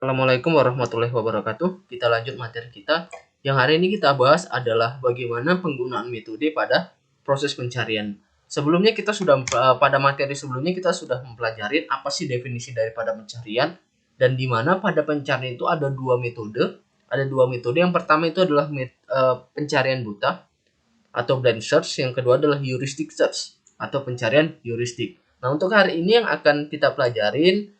Assalamualaikum warahmatullahi wabarakatuh. Kita lanjut materi kita. Yang hari ini kita bahas adalah bagaimana penggunaan metode pada proses pencarian. Sebelumnya kita sudah pada materi sebelumnya kita sudah mempelajari apa sih definisi daripada pencarian dan di mana pada pencarian itu ada dua metode. Ada dua metode. Yang pertama itu adalah pencarian buta atau blind search. Yang kedua adalah heuristic search atau pencarian heuristik. Nah, untuk hari ini yang akan kita pelajarin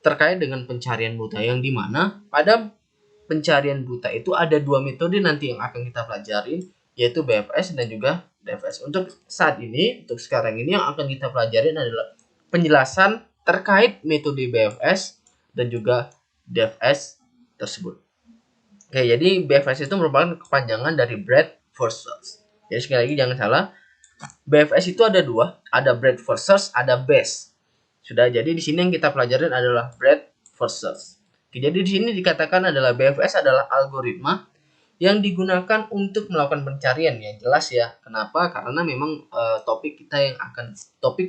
terkait dengan pencarian buta, yang dimana pada pencarian buta itu ada dua metode nanti yang akan kita pelajari, yaitu BFS dan juga DFS. Untuk saat ini, untuk sekarang ini yang akan kita pelajari adalah penjelasan terkait metode BFS dan juga DFS tersebut. Oke, jadi BFS itu merupakan kepanjangan dari breadth first search. Jadi sekali lagi jangan salah, BFS itu ada dua, ada breadth first search, ada base. Sudah, jadi di sini yang kita pelajarin adalah breadth first search. Jadi di sini dikatakan adalah BFS adalah algoritma yang digunakan untuk melakukan pencarian, ya jelas ya. Kenapa? Karena memang topik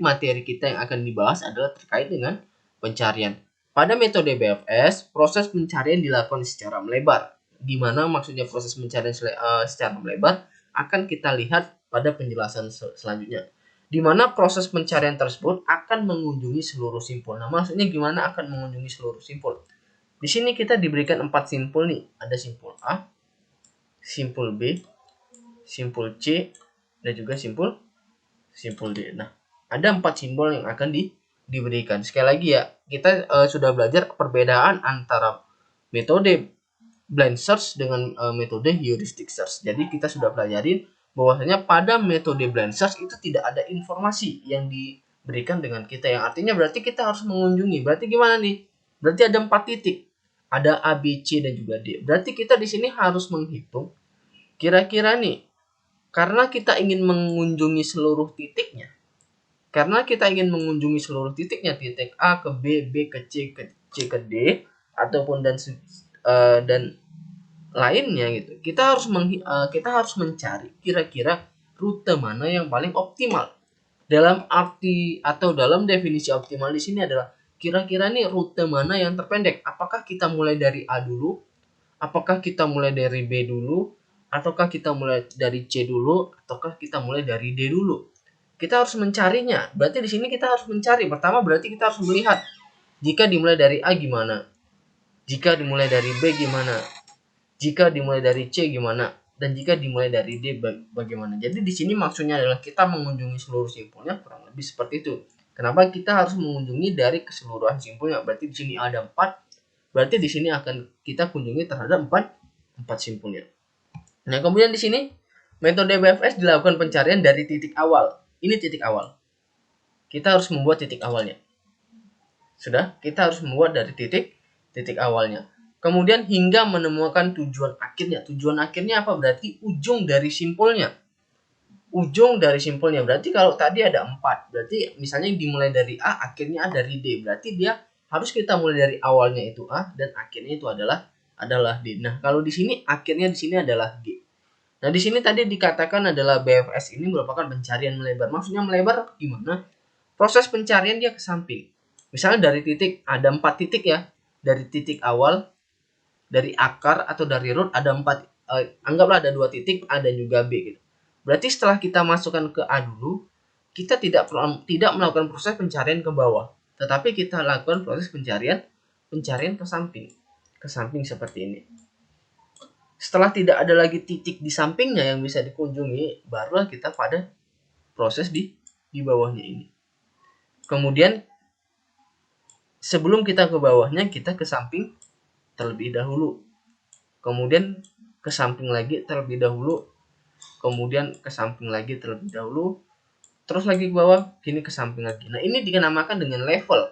materi kita yang akan dibahas adalah terkait dengan pencarian. Pada metode BFS, proses pencarian dilakukan secara melebar. Di mana maksudnya proses pencarian secara melebar akan kita lihat pada penjelasan selanjutnya. Di mana proses pencarian tersebut akan mengunjungi seluruh simpul. Nah, maksudnya gimana akan mengunjungi seluruh simpul? Di sini kita diberikan 4 simpul nih. Ada simpul A, simpul B, simpul C, dan juga simpul D. Nah, ada 4 simbol yang akan diberikan. Sekali lagi ya, kita sudah belajar perbedaan antara metode blind search dengan metode heuristic search. Jadi kita sudah pelajarin bahwasanya pada metode blind search itu tidak ada informasi yang diberikan dengan kita, yang artinya berarti kita harus mengunjungi. Berarti gimana nih? Berarti ada 4 titik. Ada A, B, C, dan juga D. Berarti kita di sini harus menghitung kira-kira nih, karena kita ingin mengunjungi seluruh titiknya. Karena kita ingin mengunjungi seluruh titiknya, titik A ke B, B ke C, ke C ke D, ataupun dan lainnya gitu. Kita harus mencari kira-kira rute mana yang paling optimal. Dalam arti atau dalam definisi optimal di sini adalah kira-kira nih rute mana yang terpendek. Apakah kita mulai dari A dulu? Apakah kita mulai dari B dulu? Ataukah kita mulai dari C dulu? Ataukah kita mulai dari D dulu? Kita harus mencarinya. Berarti di sini kita harus mencari. Pertama berarti kita harus melihat jika dimulai dari A gimana? Jika dimulai dari B gimana? Jika dimulai dari C gimana? Dan jika dimulai dari D bagaimana? Jadi di sini maksudnya adalah kita mengunjungi seluruh simpulnya, kurang lebih seperti itu. Kenapa kita harus mengunjungi dari keseluruhan simpulnya? Berarti di sini ada 4. Berarti di sini akan kita kunjungi terhadap 4 simpulnya. Nah, kemudian di sini metode BFS dilakukan pencarian dari titik awal. Ini titik awal. Kita harus membuat titik awalnya. Sudah, kita harus membuat dari titik awalnya. Kemudian hingga menemukan tujuan akhirnya. Tujuan akhirnya apa? Berarti ujung dari simpulnya. Ujung dari simpulnya. Berarti kalau tadi ada 4. Berarti misalnya dimulai dari A, akhirnya A dari D. Berarti dia harus kita mulai dari awalnya itu A dan akhirnya itu adalah D. Nah, kalau di sini akhirnya di sini adalah G. Nah, di sini tadi dikatakan adalah BFS ini merupakan pencarian melebar. Maksudnya melebar gimana? Proses pencarian dia ke samping. Misalnya dari titik, ada 4 titik ya. Dari titik awal, dari akar atau dari root ada 4, anggaplah ada 2 titik A dan juga B gitu. Berarti setelah kita masukkan ke A dulu, kita tidak melakukan proses pencarian ke bawah, tetapi kita lakukan proses pencarian ke samping seperti ini. Setelah tidak ada lagi titik di sampingnya yang bisa dikunjungi, barulah kita pada proses di bawahnya ini. Kemudian sebelum kita ke bawahnya, kita ke samping terlebih dahulu, kemudian ke samping lagi terlebih dahulu, kemudian ke samping lagi terlebih dahulu, terus lagi ke bawah, kini ke samping lagi. Nah, ini dinamakan dengan level.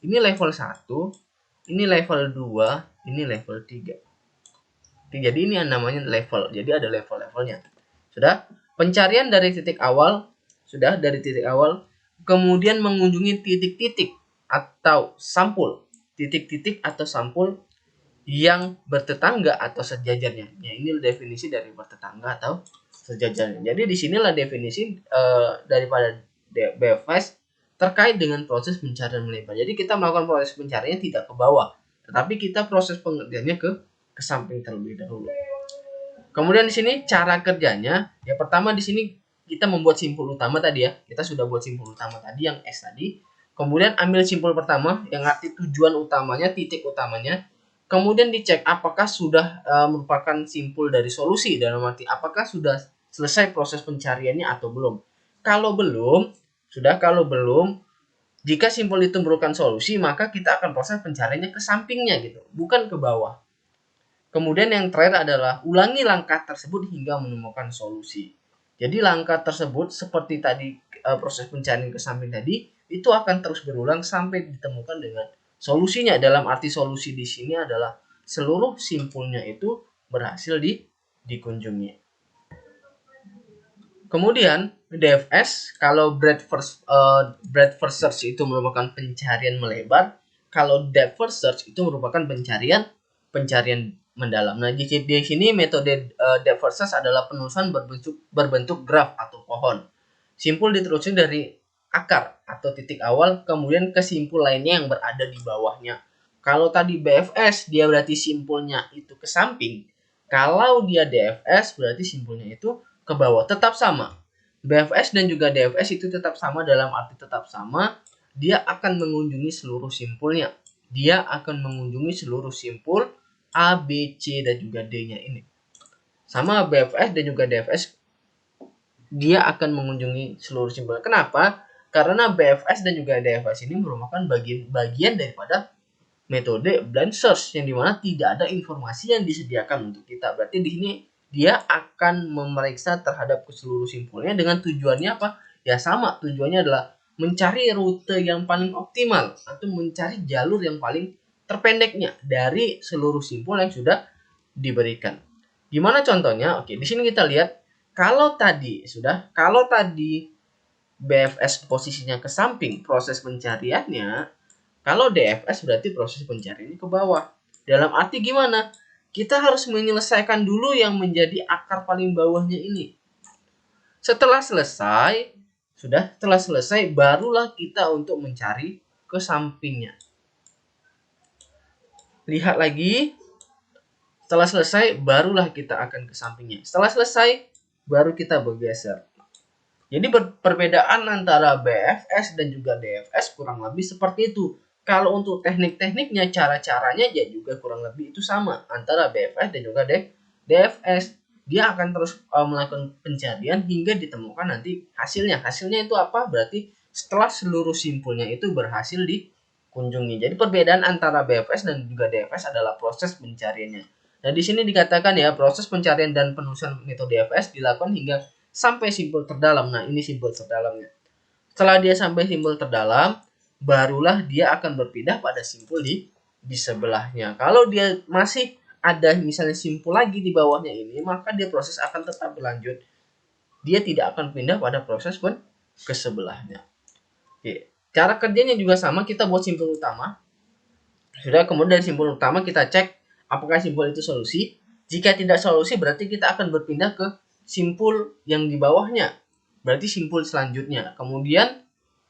Ini level 1, ini level 2, ini level 3. Jadi ini yang namanya level. Jadi ada level-levelnya. Sudah? Pencarian dari titik awal, kemudian mengunjungi titik-titik atau sampul. Titik-titik atau sampul yang bertetangga atau sejajarnya. Ya, ini definisi dari bertetangga atau sejajarnya. Jadi disinilah definisi daripada BFS terkait dengan proses pencarian melebar. Jadi kita melakukan proses pencarian tidak ke bawah, tetapi kita proses pengerjaannya ke samping terlebih dahulu. Kemudian di sini cara kerjanya, ya pertama di sini kita membuat simpul utama tadi ya. Kita sudah buat simpul utama tadi yang S tadi. Kemudian ambil simpul pertama yang arti tujuan utamanya, titik utamanya. Kemudian dicek apakah sudah merupakan simpul dari solusi, dalam arti apakah sudah selesai proses pencariannya atau belum. Kalau belum, jika simpul itu merupakan solusi, maka kita akan proses pencariannya ke sampingnya gitu, bukan ke bawah. Kemudian yang terakhir adalah ulangi langkah tersebut hingga menemukan solusi. Jadi langkah tersebut seperti tadi proses pencarian ke samping tadi itu akan terus berulang sampai ditemukan dengan solusinya. Dalam arti solusi di sini adalah seluruh simpulnya itu berhasil dikunjungi. Kemudian DFS, kalau breadth first search itu merupakan pencarian melebar, kalau depth first search itu merupakan pencarian mendalam. Nah, di sini metode depth first search adalah penelusuran berbentuk graf atau pohon. Simpul ditelusuri dari akar atau titik awal, kemudian ke simpul lainnya yang berada di bawahnya. Kalau tadi BFS, dia berarti simpulnya itu ke samping. Kalau dia DFS, berarti simpulnya itu ke bawah. Tetap sama. BFS dan juga DFS itu tetap sama dalam arti tetap sama. Dia akan mengunjungi seluruh simpulnya. Dia akan mengunjungi seluruh simpul A, B, C, dan juga D-nya ini. Sama BFS dan juga DFS, dia akan mengunjungi seluruh simpul. Kenapa? Karena BFS dan juga DFS ini merupakan bagian daripada metode blind search yang dimana tidak ada informasi yang disediakan untuk kita. Berarti di sini dia akan memeriksa terhadap keseluruh simpulnya dengan tujuannya apa? Ya sama, tujuannya adalah mencari rute yang paling optimal atau mencari jalur yang paling terpendeknya dari seluruh simpul yang sudah diberikan. Gimana contohnya? Oke, di sini kita lihat kalau tadi BFS posisinya ke samping proses pencariannya, kalau DFS berarti proses pencariannya ke bawah. Dalam arti gimana? Kita harus menyelesaikan dulu yang menjadi akar paling bawahnya ini. Setelah selesai, barulah kita untuk mencari ke sampingnya. Lihat lagi. Setelah selesai, barulah kita akan ke sampingnya. Setelah selesai, baru kita bergeser. Jadi perbedaan antara BFS dan juga DFS kurang lebih seperti itu. Kalau untuk teknik-tekniknya, cara-caranya ya juga kurang lebih itu sama antara BFS dan juga DFS. Dia akan terus melakukan pencarian hingga ditemukan nanti hasilnya. Hasilnya itu apa? Berarti setelah seluruh simpulnya itu berhasil dikunjungi. Jadi perbedaan antara BFS dan juga DFS adalah proses pencariannya. Nah, di sini dikatakan ya, proses pencarian dan penelusuran metode DFS dilakukan hingga sampai simpul terdalam. Nah, ini simpul terdalamnya. Setelah dia sampai simpul terdalam, barulah dia akan berpindah pada simpul di sebelahnya. Kalau dia masih ada misalnya simpul lagi di bawahnya ini, maka dia proses akan tetap berlanjut. Dia tidak akan pindah pada proses pun ke sebelahnya. Oke. Cara kerjanya juga sama, kita buat simpul utama. Sudah, kemudian dari simpul utama kita cek apakah simpul itu solusi. Jika tidak solusi, berarti kita akan berpindah ke simpul yang di bawahnya. Berarti simpul selanjutnya. Kemudian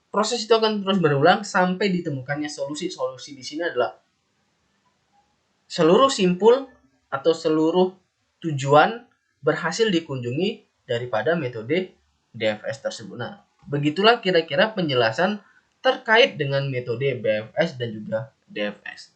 proses itu akan terus berulang sampai ditemukannya solusi. Solusi di sini adalah seluruh simpul atau seluruh tujuan berhasil dikunjungi daripada metode DFS tersebut. Nah, begitulah kira-kira penjelasan terkait dengan metode BFS dan juga DFS.